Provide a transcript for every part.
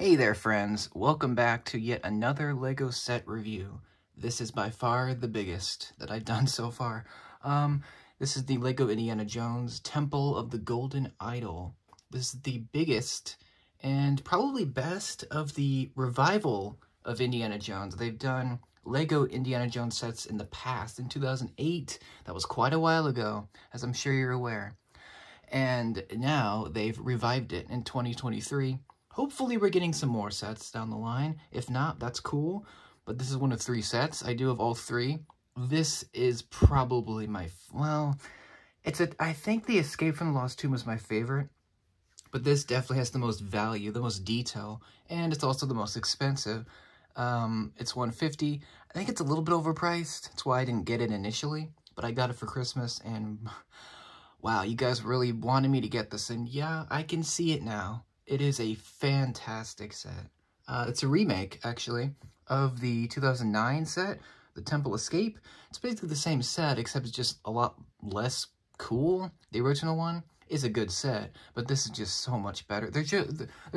Hey there friends, welcome back to yet another LEGO set review. This is by far the biggest that I've done so far. This is the LEGO Indiana Jones Temple of the Golden Idol. This is the biggest and probably best of the revival of Indiana Jones. They've done LEGO Indiana Jones sets in the past, in 2008. That was quite a while ago, as I'm sure you're aware. And now they've revived it in 2023. Hopefully we're getting some more sets down the line. If not, that's cool. But this is one of 3 sets. I do have all 3. This is probably my, I think the Escape from the Lost Tomb was my favorite. But this definitely has the most value, the most detail, and it's also the most expensive. It's $150. I think it's a little bit overpriced. That's why I didn't get it initially. But I got it for Christmas, and wow, you guys really wanted me to get this. And yeah, I can see it now. It is a fantastic set. It's a remake, actually, of the 2009 set, the Temple Escape. It's basically the same set, except it's just a lot less cool. The original one is a good set, but this is just so much better. There's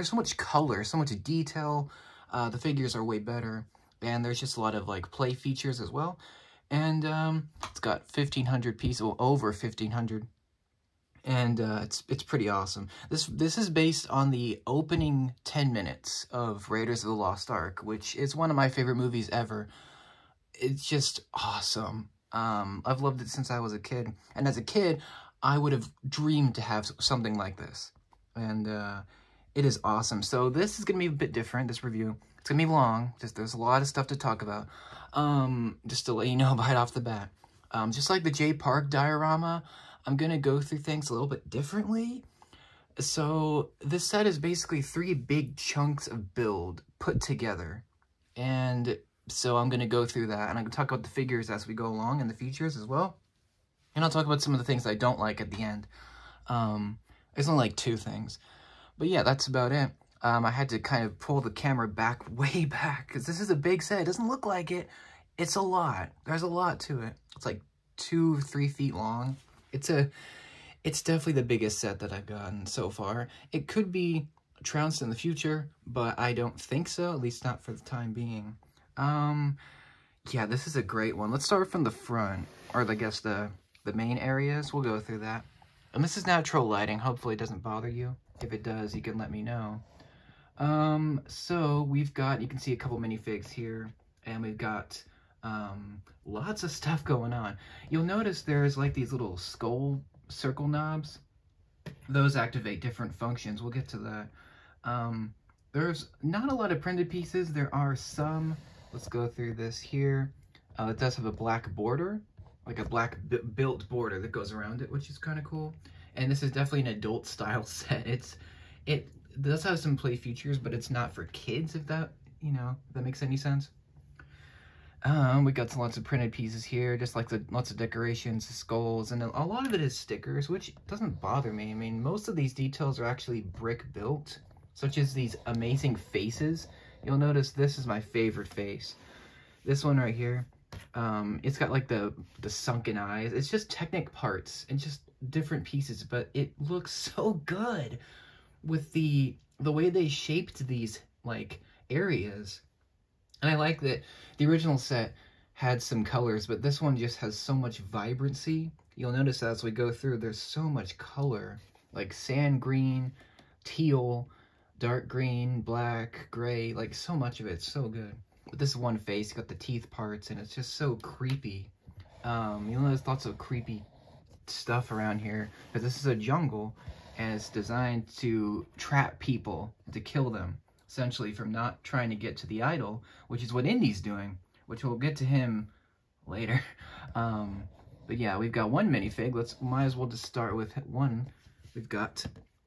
so much color, so much detail. The figures are way better, and there's just a lot of like play features as well. And it's got 1,500 pieces, well, over 1,500. And it's pretty awesome. This is based on the opening 10 minutes of Raiders of the Lost Ark, which is one of my favorite movies ever. It's just awesome. I've loved it since I was a kid. And as a kid, I would have dreamed to have something like this. And it is awesome. So this is going to be a bit different, this review. It's going to be long. There's a lot of stuff to talk about. Just to let you know right off the bat. Just like the J Park diorama, I'm going to go through things a little bit differently. So this set is basically 3 big chunks of build put together. And so I'm going to go through that. And I'm going to talk about the figures as we go along and the features as well. And I'll talk about some of the things I don't like at the end. There's only like 2 things. But yeah, that's about it. I had to kind of pull the camera back, way back, because this is a big set. It doesn't look like it. It's a lot. There's a lot to it. It's like 2-3 feet long. It's definitely the biggest set that I've gotten so far. It could be trounced in the future, but I don't think so, at least not for the time being. Yeah, this is a great one. Let's start from the front, or I guess the main areas. We'll go through that. And this is natural lighting. Hopefully it doesn't bother you. If it does, you can let me know. So we've got, you can see a couple minifigs here, and we've got lots of stuff going on. You'll notice there's like these little skull circle knobs. Those activate different functions. We'll get to that. There's not a lot of printed pieces. There are some. Let's go through this here. It does have a black border, like a black built border that goes around it, which is kind of cool. And this is definitely an adult style set. It does have some play features, but it's not for kids, if that, if that makes any sense. We got lots of printed pieces here, just like lots of decorations, skulls, and a lot of it is stickers, which doesn't bother me. I mean, most of these details are actually brick built, such as these amazing faces. You'll notice this is my favorite face. This one right here, it's got like the sunken eyes. It's just Technic parts and just different pieces, but it looks so good with the way they shaped these like areas. And I like that the original set had some colors, but this one just has so much vibrancy. You'll notice as we go through, there's so much color, like sand green, teal, dark green, black, gray, like so much of it. It's so good. But this one face, you got the teeth parts, and it's just so creepy. You'll notice lots of creepy stuff around here, because this is a jungle, and it's designed to trap people, to kill them. Essentially from not trying to get to the idol, which is what Indy's doing, which we'll get to him later. But yeah, we've got one minifig. Might as well just start with one. We've got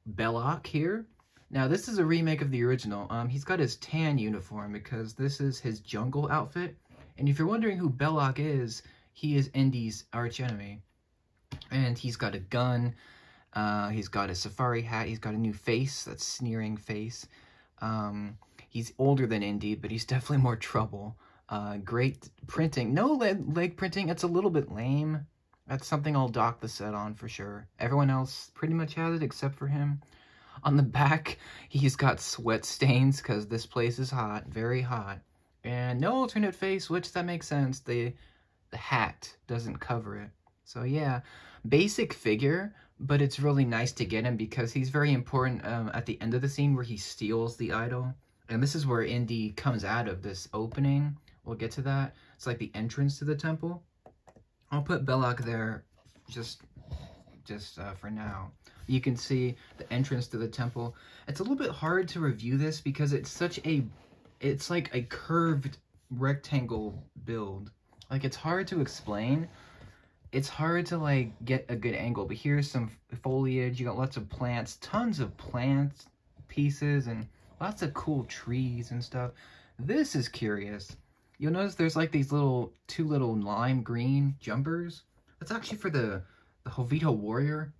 Belloc here. Now this is a remake of the original. He's got his tan uniform because this is his jungle outfit. And if you're wondering who Belloc is, he is Indy's archenemy. And he's got a gun. He's got a safari hat. He's got a new face, that sneering face. He's older than Indy, but he's definitely more trouble. Great printing. No leg printing. It's a little bit lame. That's something I'll dock the set on for sure. Everyone else pretty much has it except for him. On the back, he's got sweat stains because this place is hot, very hot. And no alternate face, which that makes sense. The hat doesn't cover it. So yeah, basic figure, but it's really nice to get him because he's very important at the end of the scene where he steals the idol. And this is where Indy comes out of this opening. We'll get to that. It's like the entrance to the temple. I'll put Belloc there just for now. You can see the entrance to the temple. It's a little bit hard to review this because it's it's like a curved rectangle build. Like, it's hard to explain. It's hard to, like, get a good angle. But here's some foliage. You got lots of plants. Tons of plant pieces and lots of cool trees and stuff. This is curious. You'll notice there's, like, these two little lime green jumpers. That's actually for the Jovito warrior.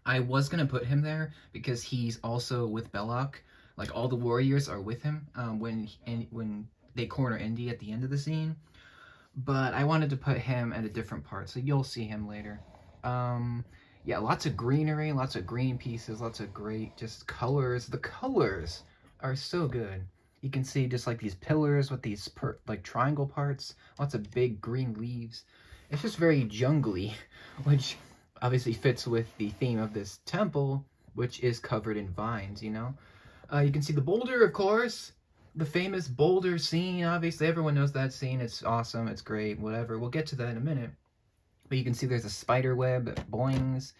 I was going to put him there because he's also with Belloc. Like, all the warriors are with him when they corner Indy at the end of the scene. But I wanted to put him at a different part, so you'll see him later. Yeah, lots of greenery, lots of green pieces, lots of great just colors. The colors are so good. You can see just like these pillars with these like triangle parts, lots of big green leaves. It's just very jungly, which obviously fits with the theme of this temple, which is covered in vines, you know? You can see the boulder, of course. The famous boulder scene, obviously, everyone knows that scene. It's awesome, it's great, whatever. We'll get to that in a minute. But you can see there's a spider web that boings.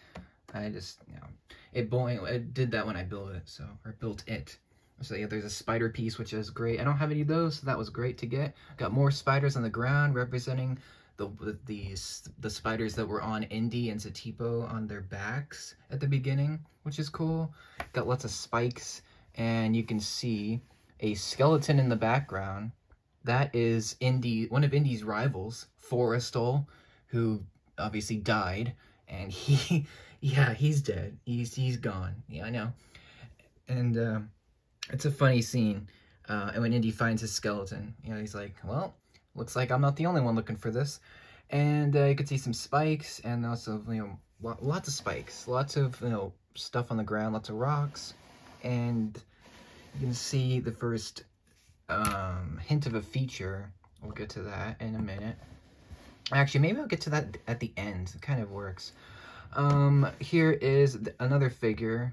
I just, you know, it did that when I built it, or built it. So yeah, there's a spider piece, which is great. I don't have any of those, so that was great to get. Got more spiders on the ground, representing the spiders that were on Indy and Satipo on their backs at the beginning, which is cool. Got lots of spikes, and you can see a skeleton in the background. That is one of Indy's rivals, Forrestal, who obviously died, and he's dead. He's gone. Yeah, I know. And it's a funny scene. And when Indy finds his skeleton, you know, he's like, well, looks like I'm not the only one looking for this. And you can see some spikes, and also, you know, lots of spikes, lots of, you know, stuff on the ground, lots of rocks, and you can see the first hint of a feature. We'll get to that in a minute. Actually, maybe I'll get to that at the end. It kind of works. Here is another figure.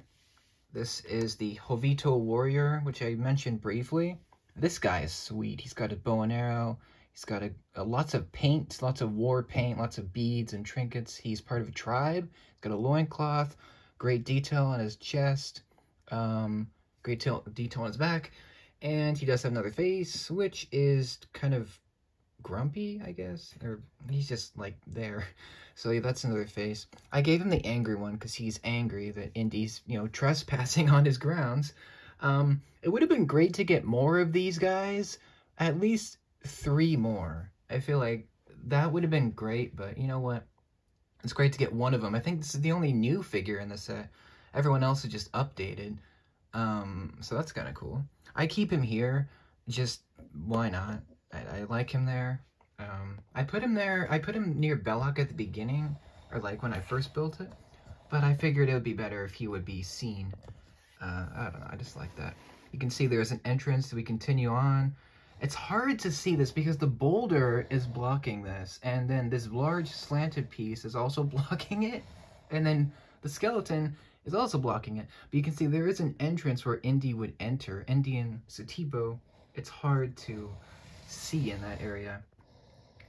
This is the Jovito warrior, which I mentioned briefly. This guy is sweet. He's got a bow and arrow. He's got lots of paint, lots of war paint, lots of beads and trinkets. He's part of a tribe. He's got a loincloth, great detail on his chest. Great detail on his back, and he does have another face, which is kind of grumpy, I guess, or he's just like there. So yeah, that's another face. I gave him the angry one because he's angry that Indy's, you know, trespassing on his grounds. It would have been great to get more of these guys, at least 3 more. I feel like that would have been great, but you know what? It's great to get one of them. I think this is the only new figure in the set. Everyone else is just updated. So that's kind of cool. I keep him here, just why not? I like him there. I put him near Belloc at the beginning, or like when I first built it, but I figured it would be better if he would be seen. I don't know, I just like that. You can see there's an entrance, we continue on. It's hard to see this because the boulder is blocking this, and then this large slanted piece is also blocking it, and then the skeleton is also blocking it. But you can see there is an entrance where Indy would enter. Indy and Satipo, it's hard to see in that area.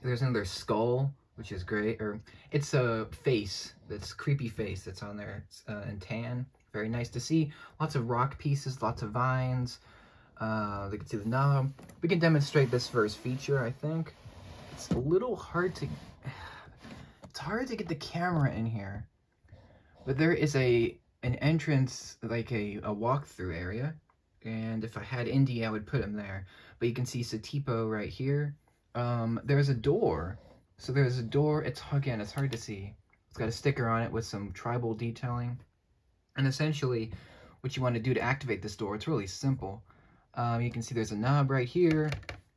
There's another skull, which is great. Or it's a face, that's creepy face that's on there. It's in tan. Very nice to see. Lots of rock pieces, lots of vines. They can see the knob. We can demonstrate this first feature, I think. It's a little hard to... It's hard to get the camera in here. But there is an entrance, like a walkthrough area. And if I had Indy, I would put him there. But you can see Satipo right here. There's a door. So there's a door. Again, it's hard to see. It's got a sticker on it with some tribal detailing. And essentially, what you want to do to activate this door, it's really simple. You can see there's a knob right here,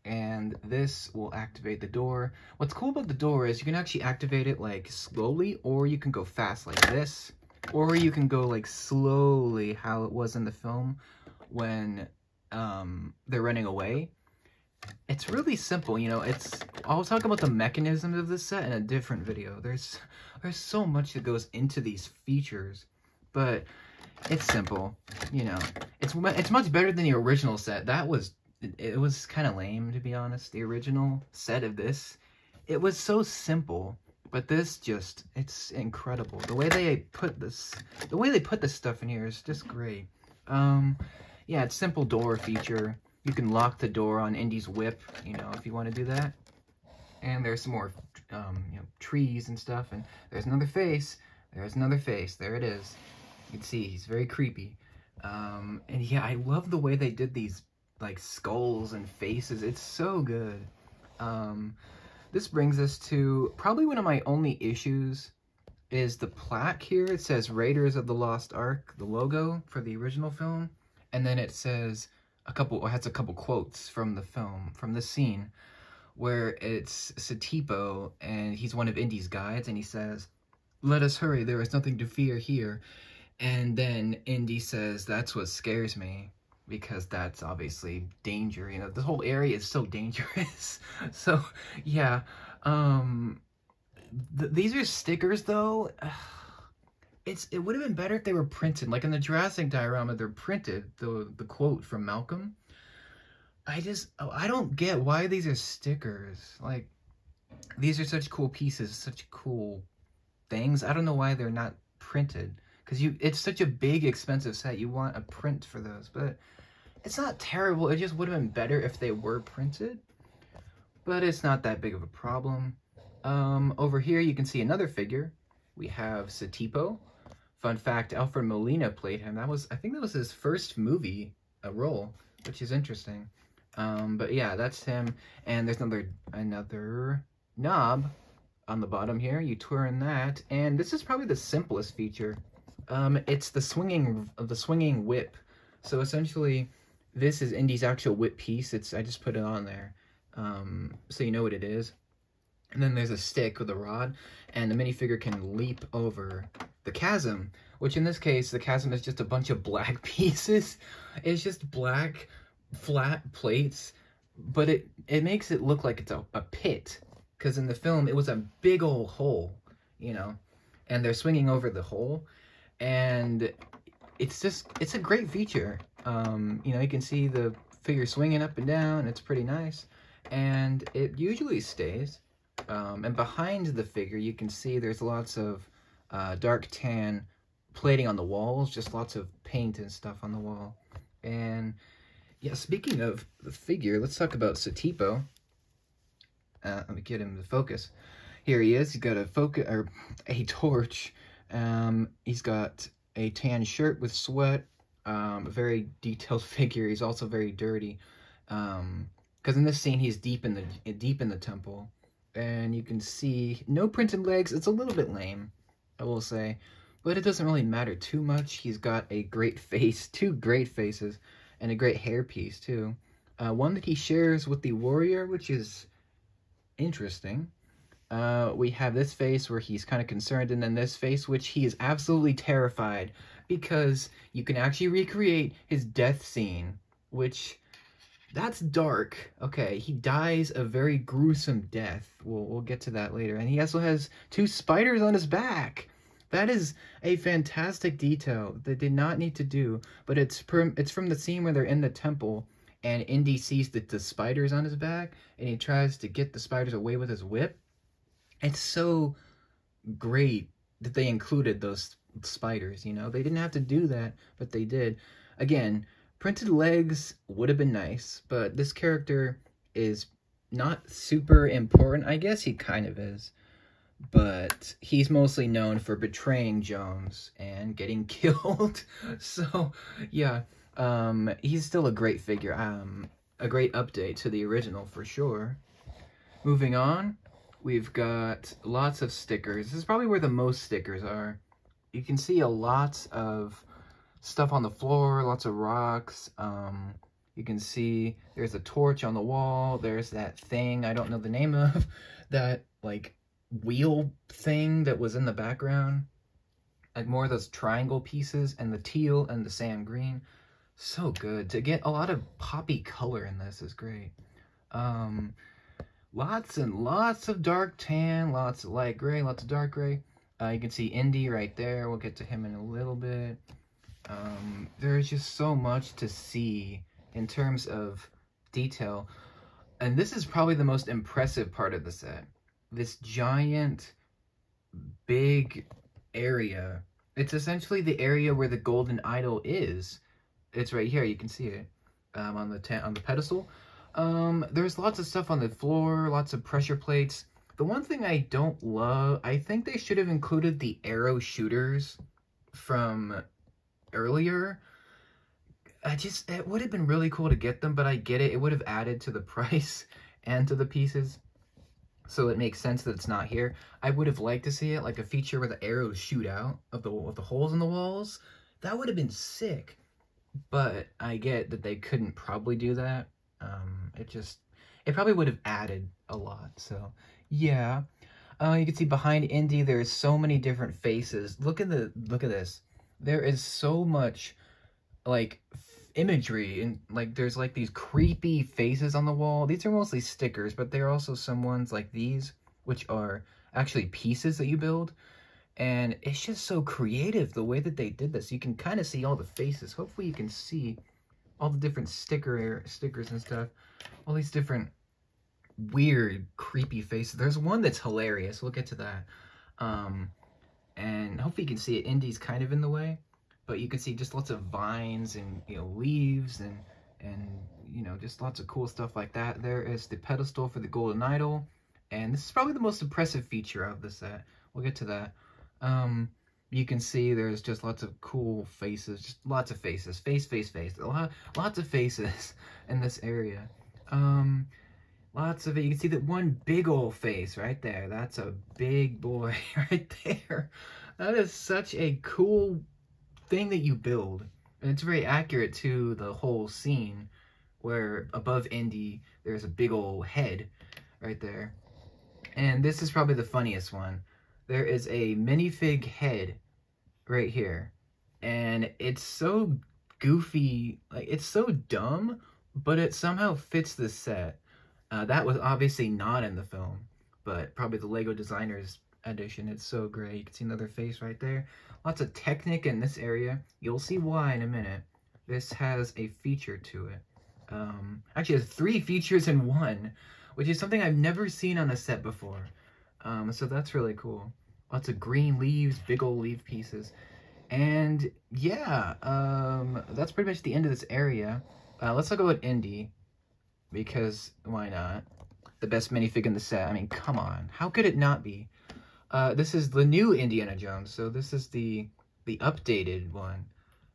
and this will activate the door. What's cool about the door is you can actually activate it like slowly, or you can go fast like this. Or you can go like slowly how it was in the film when they're running away. It's really simple, you know. I'll talk about the mechanisms of this set in a different video. There's so much that goes into these features, but it's simple, you know. It's much better than the original set. It was kind of lame, to be honest. The original set of this, it was so simple, but this it's incredible. The way they put this stuff in here is just great. Yeah, it's simple door feature. You can lock the door on Indy's whip, you know, if you want to do that. And there's some more, you know, trees and stuff. And there's another face. There's another face. There it is. You can see he's very creepy. And yeah, I love the way they did these like skulls and faces. It's so good. This brings us to probably one of my only issues is the plaque here. It says Raiders of the Lost Ark, the logo for the original film. And then it says has a couple quotes from the film, from the scene, where it's Satipo, and he's one of Indy's guides, and he says, "Let us hurry, there is nothing to fear here." And then Indy says, "That's what scares me," because that's obviously danger, you know, the whole area is so dangerous. So, yeah, these are stickers, though. It would have been better if they were printed. Like in the Jurassic diorama, they're printed, the quote from Malcolm. I don't get why these are stickers. Like, these are such cool pieces, such cool things. I don't know why they're not printed. Because it's such a big, expensive set. You want a print for those. But it's not terrible. It just would have been better if they were printed. But it's not that big of a problem. Over here, you can see another figure. We have Satipo. Fun fact, Alfred Molina played him. I think that was his first movie role, which is interesting. But yeah, that's him. And there's another knob on the bottom here. You turn that, and this is probably the simplest feature. It's the swinging whip. So essentially, this is Indy's actual whip piece. I just put it on there, so you know what it is. And then there's a stick with a rod, and the minifigure can leap over the chasm, which in this case, the chasm is just a bunch of black pieces. It's just black, flat plates, but it makes it look like it's a pit, because in the film, it was a big old hole, you know, and they're swinging over the hole, and it's a great feature. You know, you can see the figure swinging up and down. It's pretty nice, and it usually stays. And behind the figure, you can see there's lots of dark tan plating on the walls, just lots of paint and stuff on the wall. And yeah, speaking of the figure, let's talk about Satipo. Let me get him to focus. Here he is. He's got a torch. He's got a tan shirt with sweat. A very detailed figure. He's also very dirty. Because in this scene, he's deep in the temple. And you can see no printed legs. It's a little bit lame, I will say, but it doesn't really matter too much. He's got a great face, two great faces, and a great hairpiece too. One that he shares with the warrior, which is interesting. We have this face where he's kind of concerned, and then this face which he is absolutely terrified, because you can actually recreate his death scene, which... that's dark. Okay, he dies a very gruesome death. We'll get to that later. And he also has 2 spiders on his back. That is a fantastic detail they did not need to do. But it's from the scene where they're in the temple, and Indy sees the spiders on his back, and he tries to get the spiders away with his whip. It's so great that they included those spiders, you know? They didn't have to do that, but they did. Again, printed legs would have been nice, but this character is not super important. I guess he kind of is, but he's mostly known for betraying Jones and getting killed. So, yeah, he's still a great figure. A great update to the original for sure. Moving on, we've got lots of stickers. This is probably where the most stickers are. You can see a lot of stuff on the floor, lots of rocks. You can see there's a torch on the wall. There's that thing I don't know the name of, that like wheel thing that was in the background. like more of those triangle pieces, and the teal and the sand green. So good. To get a lot of poppy color in this is great. Lots and lots of dark tan, lots of light gray, lots of dark gray. You can see Indy right there. We'll get to him in a little bit. There's just so much to see in terms of detail. And this is probably the most impressive part of the set. This giant, big area. It's essentially the area where the golden idol is. It's right here. You can see it on the pedestal. There's lots of stuff on the floor, lots of pressure plates. The one thing I don't love, I think they should have included the arrow shooters from earlier. It would have been really cool to get them, but I get it. It would have added to the price and to the pieces. So it makes sense that it's not here. I would have liked to see it, like a feature where the arrows shoot out of the holes in the walls. That would have been sick. But I get that they couldn't probably do that. It probably would have added a lot. So yeah. You can see behind Indy, there's so many different faces. Look at this. There is so much like imagery, and like there's like these creepy faces on the wall. These are mostly stickers, but there are also some ones like these, which are actually pieces that you build. And it's just so creative the way that they did this. You can kind of see all the faces. Hopefully you can see all the different stickers and stuff. All these different weird, creepy faces. There's one that's hilarious. We'll get to that. And hopefully you can see it. Indy's kind of in the way, but you can see just lots of vines and, you know, leaves and you know, just lots of cool stuff like that. There is the pedestal for the golden idol, and this is probably the most impressive feature of the set. We'll get to that. You can see there's just lots of cool faces, just lots of faces, face, lots of faces in this area. Lots of it. You can see that one big old face right there. That's a big boy right there. That is such a cool thing that you build. And it's very accurate to the whole scene, where above Indy, there's a big old head right there. And this is probably the funniest one. There is a minifig head right here. And it's so goofy, like it's so dumb, but it somehow fits the set. That was obviously not in the film, but probably the Lego Designers edition. It's so great. You can see another face right there. Lots of Technic in this area. You'll see why in a minute. This has a feature to it. Actually, it has 3 features in one, which is something I've never seen on a set before. So that's really cool. Lots of green leaves, big old leaf pieces. And yeah, that's pretty much the end of this area. Let's talk about Indy, because why not? The best minifig in the set. I mean, come on. How could it not be? This is the new Indiana Jones, so this is the updated one,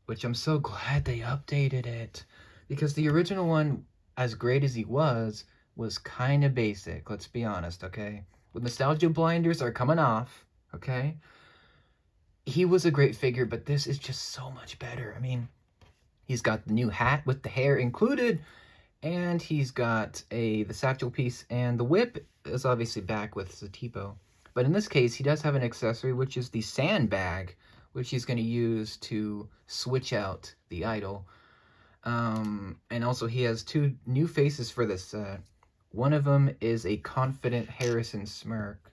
which I'm so glad they updated it, because the original one, as great as he was kind of basic, let's be honest, okay? When nostalgia blinders are coming off, okay? He was a great figure, but this is just so much better. I mean, he's got the new hat with the hair included, and he's got the satchel piece, and the whip is obviously back with Satipo. But in this case, he does have an accessory, which is the sandbag, which he's going to use to switch out the idol. And also he has 2 new faces for this set. One of them is a confident Harrison smirk.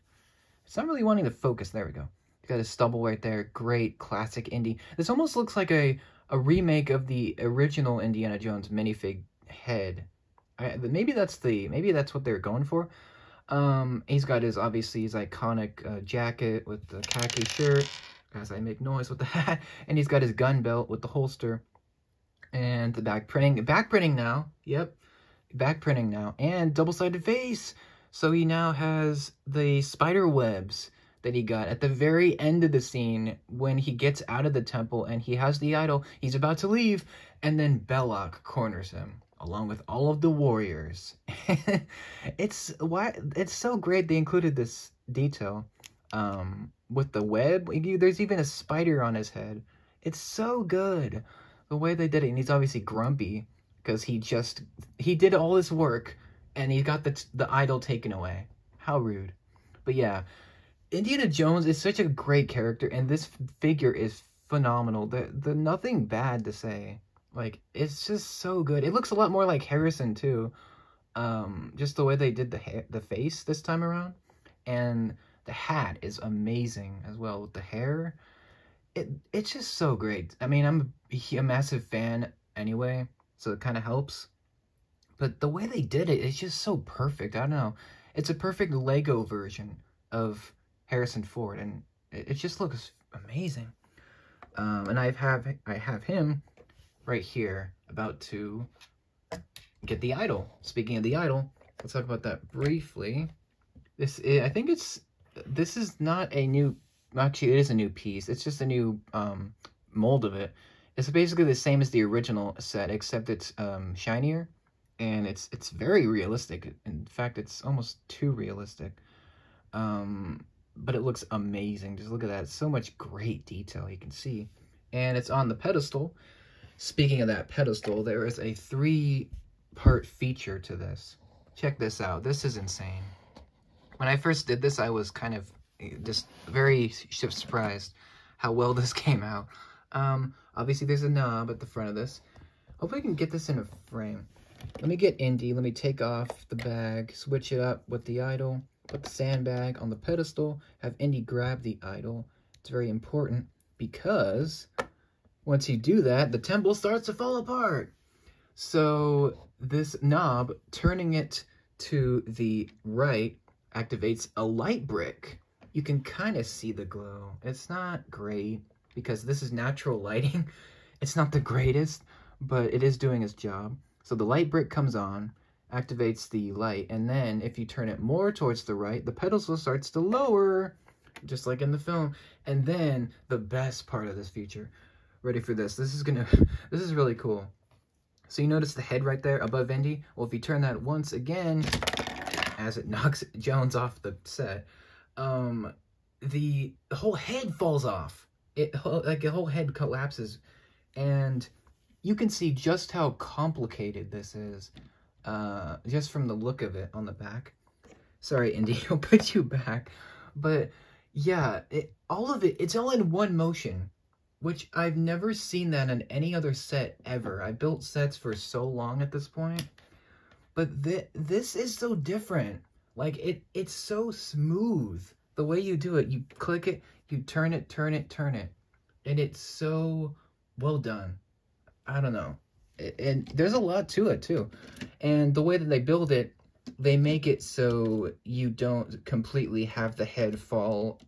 It's not really wanting to focus. There we go. He's got his stubble right there. Great classic Indy. This almost looks like a remake of the original Indiana Jones minifig head. Maybe that's what they're going for. He's got obviously his iconic jacket with the khaki shirt, as I make noise with the hat, and he's got his gun belt with the holster, and the back printing now, yep, back printing now, and double-sided face, so he now has the spider webs that he got at the very end of the scene when he gets out of the temple and he has the idol, he's about to leave, and then Belloc corners him, along with all of the warriors. It's so great they included this detail with the web. There's even a spider on his head. It's so good the way they did it. And he's obviously grumpy because he did all this work and he got the idol taken away. How rude. But yeah, Indiana Jones is such a great character, and this figure is phenomenal. The nothing bad to say. Like, it's just so good. It looks a lot more like Harrison too. Just the way they did the face this time around, and the hat is amazing as well with the hair. It's just so great. I mean, I'm a massive fan anyway, so it kind of helps. But the way they did it is just so perfect. I don't know. It's a perfect Lego version of Harrison Ford, and it just looks amazing. And I have him right here, about to get the idol. Speaking of the idol, let's talk about that briefly. This is not a new. Actually, it is a new piece. It's just a new mold of it. It's basically the same as the original set, except it's shinier, and it's very realistic. In fact, it's almost too realistic. But it looks amazing. Just look at that. It's so much great detail you can see. And it's on the pedestal. Speaking of that pedestal, there is a 3-part feature to this. Check this out. This is insane. When I first did this, I was kind of just very surprised how well this came out. Obviously, there's a knob at the front of this. Hopefully I can get this in a frame. Let me get Indy. Let me take off the bag, switch it up with the idol, put the sandbag on the pedestal, have Indy grab the idol. It's very important because once you do that, the temple starts to fall apart. So this knob, turning it to the right, activates a light brick. You can kind of see the glow. It's not great because this is natural lighting. It's not the greatest, but it is doing its job. So the light brick comes on, activates the light, and then if you turn it more towards the right, the pedestal starts to lower, just like in the film. And then the best part of this feature, ready for this? This is really cool. So you notice the head right there above Indy? Well, if you turn that once again, as it knocks Jones off the set, the whole head falls off. Like the whole head collapses, and you can see just how complicated this is, just from the look of it on the back. Sorry, Indy, I'll put you back. But yeah, all of it, it's all in one motion, which I've never seen that in any other set ever. I built sets for so long at this point, but this is so different. Like, it's so smooth. The way you do it, you click it, you turn it, turn it, turn it. And it's so well done. I don't know. And there's a lot to it, too. And the way that they build it, they make it so you don't completely have the head fall,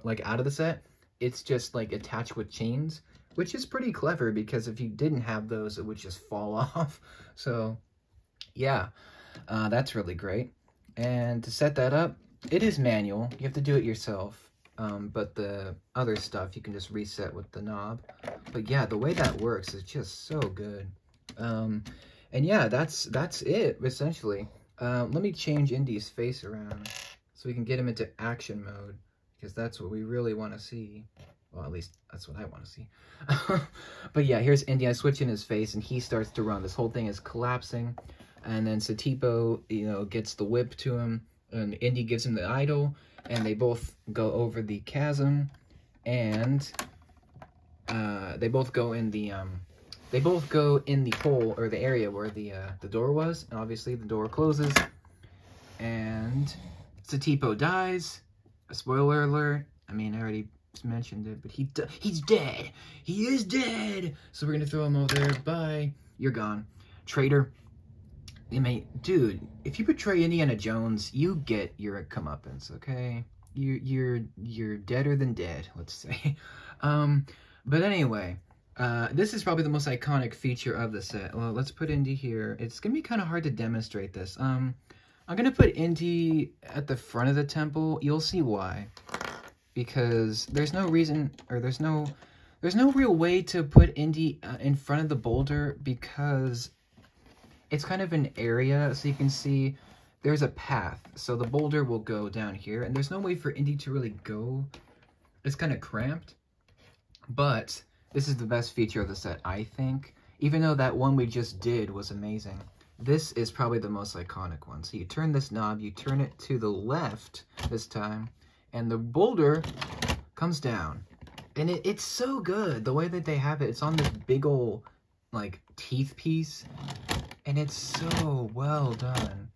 like, out of the set. It's just, like, attached with chains, which is pretty clever, because if you didn't have those, it would just fall off. So, yeah, that's really great. And to set that up, it is manual. You have to do it yourself. But the other stuff, you can just reset with the knob. But yeah, the way that works is just so good. And yeah, that's it, essentially. Let me change Indy's face around so we can get him into action mode, because that's what we really want to see. Well, at least that's what I want to see. But yeah, here's Indy. I switch in his face, and he starts to run. This whole thing is collapsing. And then Satipo, gets the whip to him, and Indy gives him the idol, and they both go over the chasm, and they both go in the hole, or the area where the door was, and obviously the door closes, and Satipo dies. A spoiler alert. I mean, I already mentioned it, but he's dead. He is dead. So we're gonna throw him over there. Bye. You're gone, traitor. Dude, if you betray Indiana Jones, you get your comeuppance, okay? You're deader than dead, let's say. But anyway, this is probably the most iconic feature of the set. Well, let's put Indy here. It's gonna be kind of hard to demonstrate this. I'm gonna put Indy at the front of the temple. You'll see why. Because there's no reason, or there's no real way to put Indy in front of the boulder, because it's kind of an area, so you can see there's a path. So the boulder will go down here, and there's no way for Indy to really go. It's kind of cramped. But this is the best feature of the set, I think. Even though that one we just did was amazing. This is probably the most iconic one. So you turn this knob, you turn it to the left this time, And the boulder comes down. And it's so good. The way that they have it, it's on this big old, like, teeth piece. And it's so well done.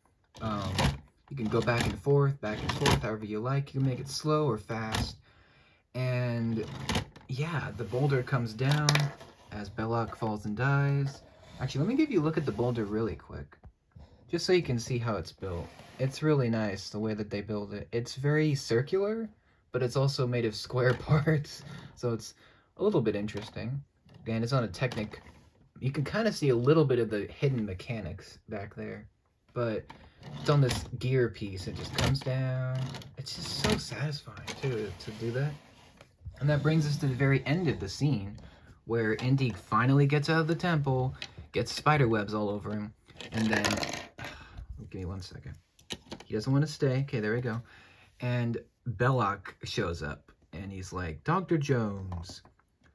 You can go back and forth, however you like. You can make it slow or fast. And yeah, the boulder comes down as Belloc falls and dies. Actually, let me give you a look at the boulder really quick, just so you can see how it's built. It's really nice the way that they build it. It's very circular, but it's also made of square parts, so it's a little bit interesting. And it's on a Technic. You can kind of see a little bit of the hidden mechanics back there, but it's on this gear piece. It just comes down. It's just so satisfying too to do that. And that brings us to the very end of the scene, where Indy finally gets out of the temple, gets spider webs all over him, and then, give me 1 second. He doesn't want to stay. Okay, there we go. And Belloc shows up, and he's like, Dr. Jones,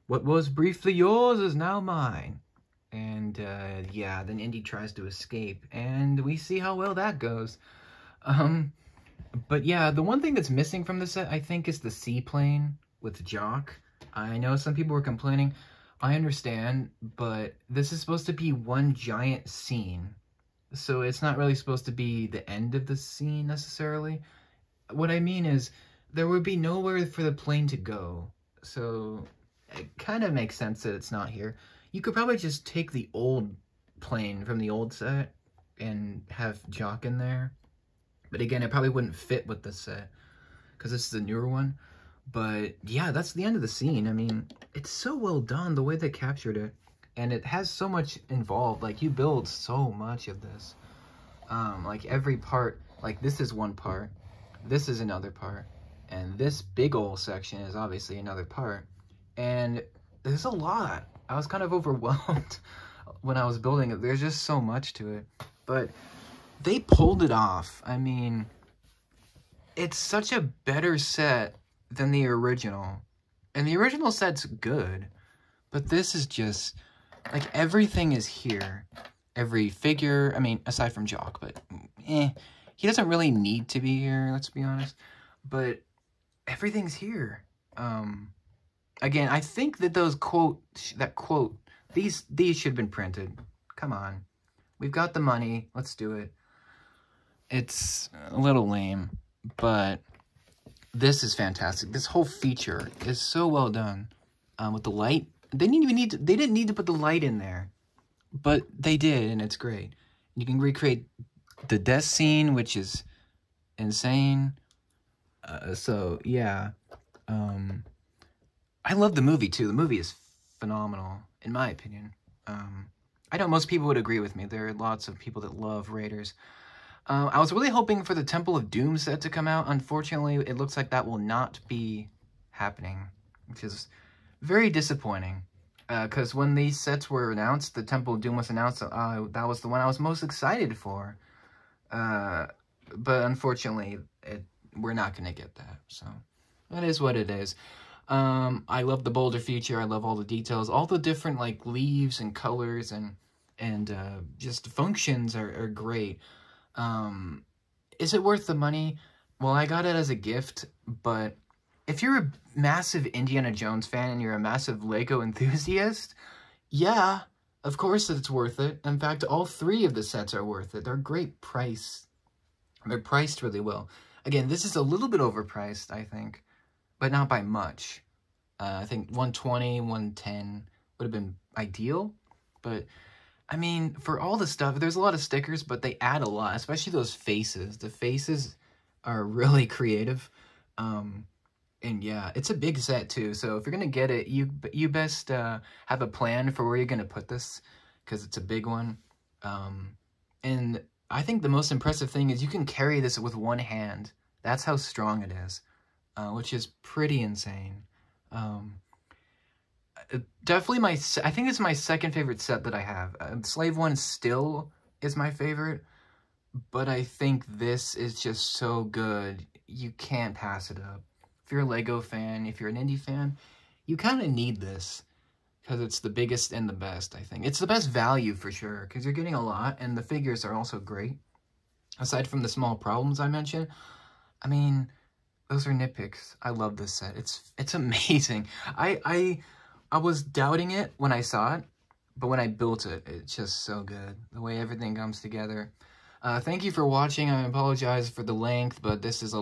what was briefly yours is now mine. And, yeah, then Indy tries to escape, and we see how well that goes. But yeah, the one thing that's missing from the set, I think, is the seaplane with Jock. I know some people were complaining. I understand, but this is supposed to be one giant scene. So it's not really supposed to be the end of the scene, necessarily. What I mean is, there would be nowhere for the plane to go. So it kind of makes sense that it's not here. You could probably just take the old plane from the old set and have Jock in there. But again, it probably wouldn't fit with the set, because this is a newer one. But yeah, that's the end of the scene. I mean, it's so well done, the way they captured it. And it has so much involved. Like, you build so much of this. Like, every part, like, this is one part. This is another part. And this big old section is obviously another part. And there's a lot. I was kind of overwhelmed when I was building it. There's just so much to it. But they pulled it off. I mean, it's such a better set than the original. And the original set's good. But this is just, like, everything is here. Every figure, I mean, aside from Jock, but he doesn't really need to be here, let's be honest. But everything's here. Again, I think that those these should have been printed. Come on. We've got the money. Let's do it. It's a little lame, but this is fantastic. This whole feature is so well done. With the light. They didn't need to put the light in there, but they did, and it's great. You can recreate the death scene, which is insane. So yeah. I love the movie, too. The movie is phenomenal, in my opinion. I know most people would agree with me. There are lots of people that love Raiders. I was really hoping for the Temple of Doom set to come out. Unfortunately, it looks like that will not be happening, which is very disappointing. Because when these sets were announced, the Temple of Doom was announced, that was the one I was most excited for. But unfortunately, we're not going to get that. So, that is what it is. I love the boulder feature. I love all the details. All the different, like, leaves and colors and just functions are great. Is it worth the money? Well, I got it as a gift, but if you're a massive Indiana Jones fan and you're a massive Lego enthusiast, yeah, of course it's worth it. In fact, all 3 of the sets are worth it. They're great price. They're priced really well. Again, this is a little bit overpriced, I think, but not by much. I think $120, $110 would have been ideal, but I mean, for all the stuff, there's a lot of stickers, but they add a lot, especially those faces. The faces are really creative. And yeah, it's a big set too, so if you're going to get it, you best have a plan for where you're going to put this, because it's a big one. And I think the most impressive thing is you can carry this with one hand. That's how strong it is, which is pretty insane. Definitely I think it's my second favorite set that I have. Slave 1 still is my favorite, but I think this is just so good. You can't pass it up. If you're a Lego fan, if you're an indie fan, you kind of need this, because it's the biggest and the best, I think. It's the best value for sure, because you're getting a lot, and the figures are also great. Aside from the small problems I mentioned, I mean, those are nitpicks. I love this set. It's amazing. I was doubting it when I saw it, but when I built it, it's just so good. The way everything comes together. Thank you for watching. I apologize for the length, but this is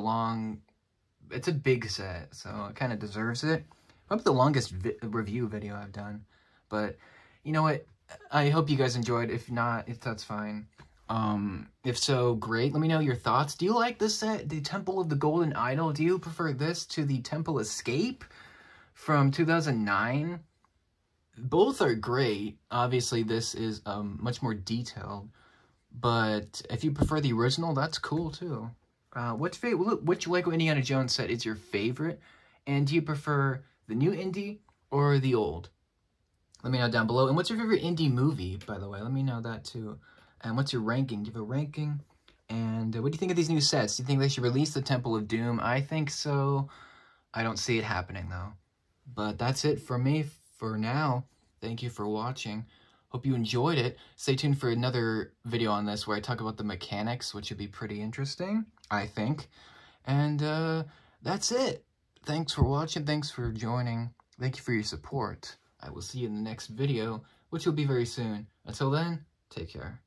it's a big set, so it kind of deserves it. Probably the longest review video I've done. But, you know what? I hope you guys enjoyed. If not, that's fine. If so, great. Let me know your thoughts. Do you like this set, the Temple of the Golden Idol? Do you prefer this to the Temple Escape from 2009? Both are great. Obviously, this is much more detailed. But if you prefer the original, that's cool too. Which Lego Indiana Jones set is your favorite? And do you prefer the new Indy or the old? Let me know down below. And what's your favorite indie movie, by the way? Let me know that too. And what's your ranking? Do you have a ranking? And what do you think of these new sets? Do you think they should release the Temple of Doom? I think so. I don't see it happening, though. But that's it for me for now. Thank you for watching. Hope you enjoyed it. Stay tuned for another video on this where I talk about the mechanics, which would be pretty interesting, I think. And that's it. Thanks for watching. Thanks for joining. Thank you for your support. I will see you in the next video, which will be very soon. Until then, take care.